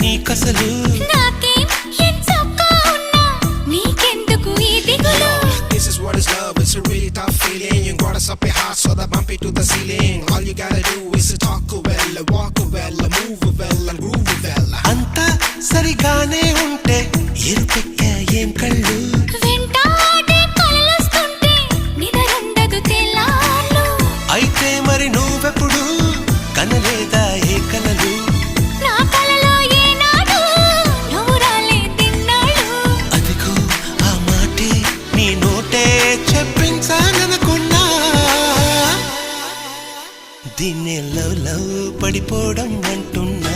నీకసలు నాకేం ఎంచక్కా ఉన్నా నీకెందుకు ఈ దిగులు This is what is love, it's a really tough feeling. You got us up your heart so that bump it to the ceiling. All you gotta do is to talk well, walk well, move well and groove well. అంతా సరిగానే ఉంటే ఎరుపెక్క ఏం కళ్ళు వెంటాడే కలలొస్తుంటే నిదరుండదు తెల్లార్లు అయితే మరి నువ్వెప్పుడు కనలేదా ఏ కలలు నా కలలో ఏనాడు నువ్వు రాలేదిన్నాడు అదిగో ఆ మాటే నీ నోటే చెప్పించాలనుకున్నా దీన్నే లవ్ లవ్ పడిపోవడం అంటున్నా